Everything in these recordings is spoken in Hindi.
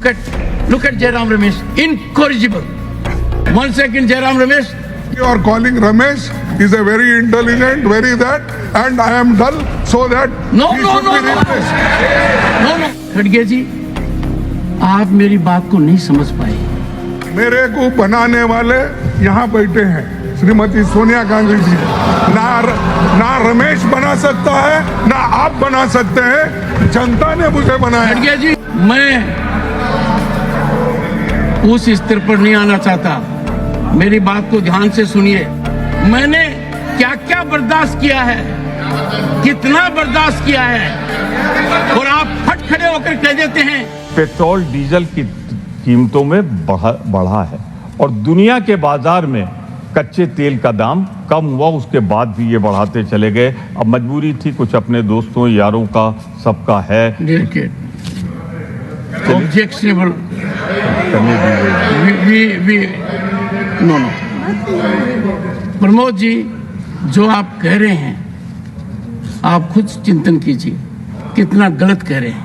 Look at Jairam Ramesh, incorrigible. 1 second, Jairam Ramesh. You are calling Ramesh is a very intelligent, very that, and I am dull, so that No, he no, should no, be no. replaced. No. खड़गे जी, आप मेरी बात को नहीं समझ पाए। मेरे को बनाने वाले यहाँ बैठे हैं, श्रीमती सोनिया गांधी जी। ना रमेश बना सकता है, ना आप बना सकते हैं, जनता ने मुझे बनाया। खड़गे जी, मैं उस स्तर पर नहीं आना चाहता। मेरी बात को ध्यान से सुनिए। मैंने क्या क्या बर्दाश्त किया है, कितना बर्दाश्त किया है, और आप फट खड़े होकर कह देते हैं पेट्रोल डीजल की कीमतों में बढ़ा है और दुनिया के बाजार में कच्चे तेल का दाम कम हुआ, उसके बाद भी ये बढ़ाते चले गए। अब मजबूरी थी, कुछ अपने दोस्तों यारों का सबका है, ऑब्जेक्शनेबल। करने दीजिए। नो प्रमोद जी, जो आप कह रहे हैं, आप खुद चिंतन कीजिए कितना गलत कह रहे हैं।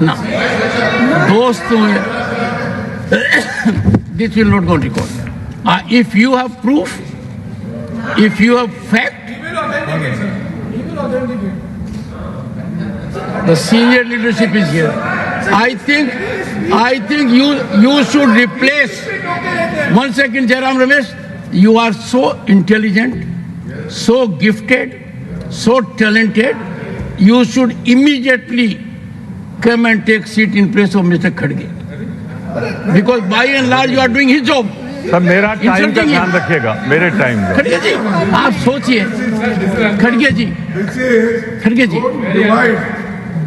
ना दोस्तों, this will not go on record. If you have proof, if you have fact, the senior leadership is here. I think you should replace. 1 second, Jairam Ramesh. You are so intelligent, so gifted, so talented. You should immediately come and take seat in place of Mr. Khadge. Because by and large you are doing his job. Sir मेरा टाइम का ध्यान रखिएगा, मेरे टाइम का। खड़गे जी, आप सोचिए। खड़गे जी, खड़गे जी,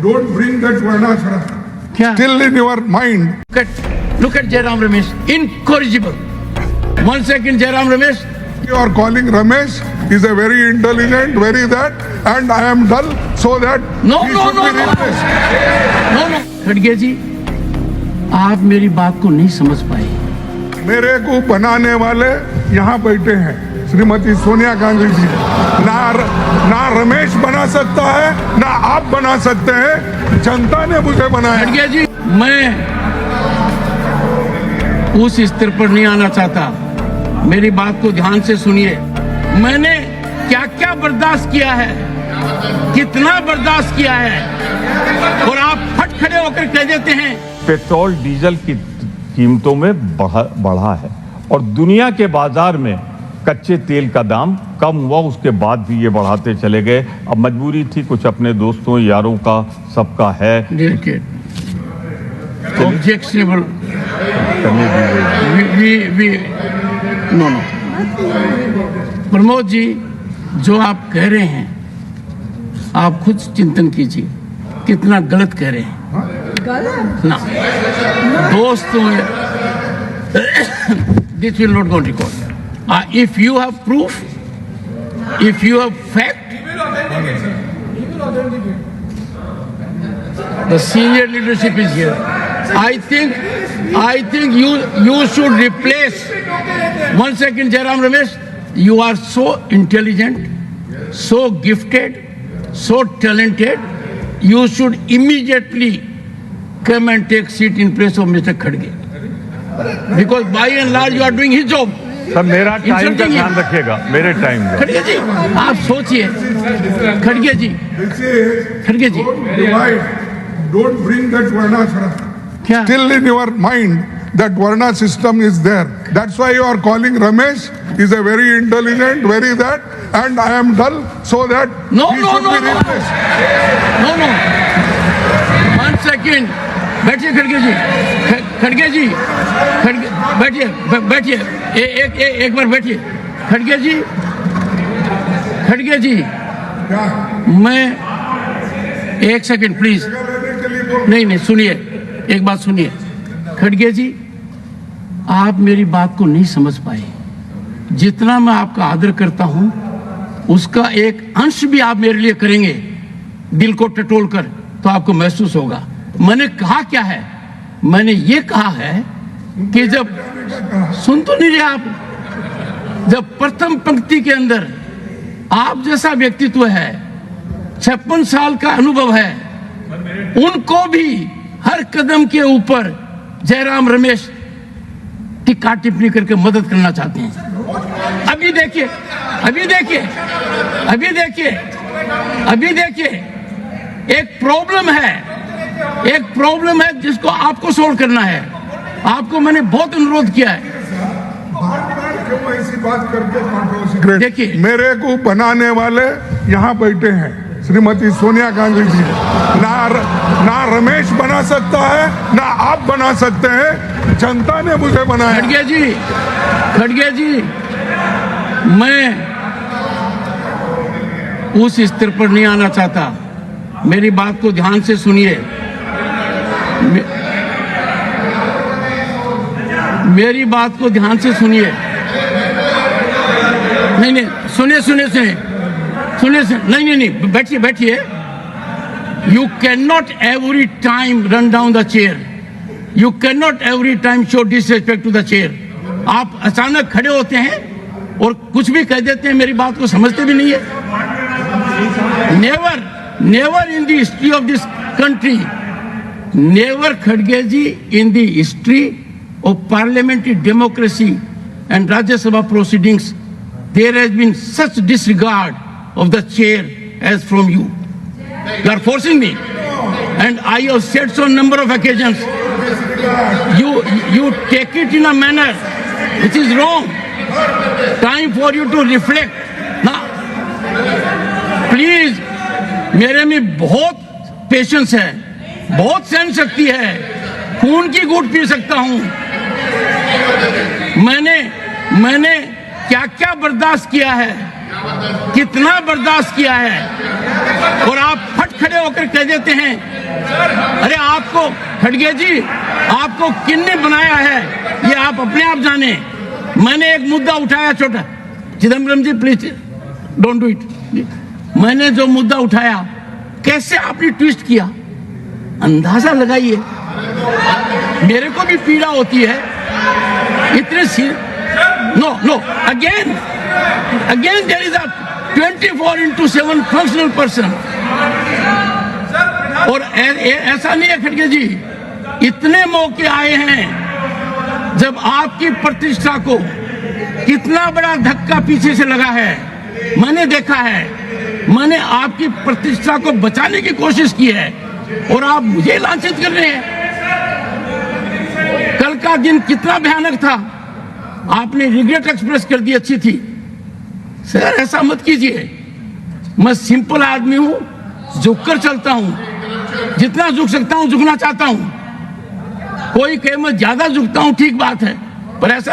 Don't bring that Varnashram क्या? still in your mind. Look at Jairam Ramesh, incorrigible. 1 second, Jairam Ramesh. You are calling Ramesh is a very intelligent, very that, and I am dull, so that No. he should be replaced. No. खड़गे जी, आप मेरी बात को नहीं समझ पाए। मेरे को बनाने वाले यहाँ बैठे हैं, श्रीमती सोनिया गांधी जी। ना रमेश बना सकता है, ना आप बना सकते हैं, जनता ने मुझे बनाया। खड़गे जी, मैं उस स्तर पर नहीं आना चाहता। मेरी बात को ध्यान से सुनिए। मैंने क्या क्या बर्दाश्त किया है, कितना बर्दाश्त किया है, और आप फट खड़े होकर कह देते हैं पेट्रोल डीजल की कीमतों में बढ़ा है और दुनिया के बाजार में कच्चे तेल का दाम कम हुआ, उसके बाद भी ये बढ़ाते चले गए। अब मजबूरी थी, कुछ अपने दोस्तों यारों का सबका है, ऑब्जेक्शनेबल। करने दीजिए। नो प्रमोद जी, जो आप कह रहे हैं, आप खुद चिंतन कीजिए कितना गलत कह रहे हैं। ना दोस्तों, this will not go on record. If you have proof, if you have fact, the senior leadership is here. I think you should replace. 1 second, Jairam Ramesh. You are so intelligent, so gifted, so talented. You should immediately come and take seat in place of Mr. Khadge. Because by and large you are doing his job. Sir मेरा टाइम का ध्यान रखिएगा, मेरे टाइम का। खड़गे जी, आप सोचिए। खड़गे जी, खड़गे जी, Don't bring that Varnashram क्या? still in your mind. That Varna system is there. That's why you are calling Ramesh is a very intelligent, very that, and I am dull, so that No. he should be replaced. No. 1 second. बैठिए खड़गे जी, खड़गे जी, बैठिए। एक बार बैठिए। खड़गे जी, मैं 1 सेकंड प्लीज। नहीं, सुनिए, एक बात सुनिए। खड़गे जी, आप मेरी बात को नहीं समझ पाए। जितना मैं आपका आदर करता हूं, उसका एक अंश भी आप मेरे लिए करेंगे दिल को टटोल कर, तो आपको महसूस होगा। मैंने कहा क्या है? मैंने ये कहा है कि जब सुन तो नहीं रहे आप, जब प्रथम पंक्ति के अंदर आप जैसा व्यक्तित्व है, 56 साल का अनुभव है, उनको भी हर कदम के ऊपर जयराम रमेश टिक्का टिप्पणी करके मदद करना चाहते हैं। अभी देखिए अभी देखिए अभी देखिए अभी देखिए एक प्रॉब्लम है जिसको आपको सोल्व करना है। आपको मैंने बहुत अनुरोध किया है। क्यों ऐसी बात करके कंट्रोवर्सी देखिए, मेरे को बनाने वाले यहाँ बैठे हैं श्रीमती सोनिया गांधी जी। ना रमेश बना सकता है ना आप बना सकते हैं, जनता ने मुझे बनाया। खड़गे जी मैं उस स्तर पर नहीं आना चाहता। मेरी बात को ध्यान से सुनिए। मेरी बात को ध्यान से सुनिए। नहीं सुनिए नहीं बैठिए। You can not every time run down the chair. You can not every time show disrespect to the chair. आप अचानक खड़े होते हैं और कुछ भी कह देते हैं, मेरी बात को समझते भी नहीं है। Never in the history of this country, never खड़गे जी, in the history of parliamentary democracy and Rajya Sabha proceedings, there has been such disregard of the chair as from you. You are forcing me, and I have said so on number of occasions. You take it in a manner which is wrong. Time for you to reflect. Now, please, मेरे में बहुत पेशेंस है, बहुत सहन शक्ति है, खून की घूंट पी सकता हूं। मैंने क्या क्या बर्दाश्त किया है, कितना बर्दाश्त किया है, और आप फट खड़े होकर कह देते हैं अरे आपको खड़गे जी आपको किसने बनाया है ये आप अपने आप जाने। मैंने एक मुद्दा उठाया छोटा, चिदम्बरम जी प्लीज डोंट डू इट। मैंने जो मुद्दा उठाया कैसे आपने ट्विस्ट किया, अंदाजा लगाइए। मेरे को भी पीड़ा होती है इतने no again there is a 24/7 functional person. और ऐसा नहीं है खड़गे जी, इतने मौके आए हैं जब आपकी प्रतिष्ठा को कितना बड़ा धक्का पीछे से लगा है, मैंने देखा है। मैंने आपकी प्रतिष्ठा को बचाने की कोशिश की है और आप मुझे लांछित कर रहे हैं। कल का दिन कितना भयानक था, आपने रिग्रेट एक्सप्रेस कर दी, अच्छी थी। सर ऐसा मत कीजिए, मैं सिंपल आदमी हूं, झुककर चलता हूं, जितना झुक सकता हूं झुकना चाहता हूं। कोई कहे मैं ज्यादा झुकता हूं, ठीक बात है, पर ऐसा नहीं।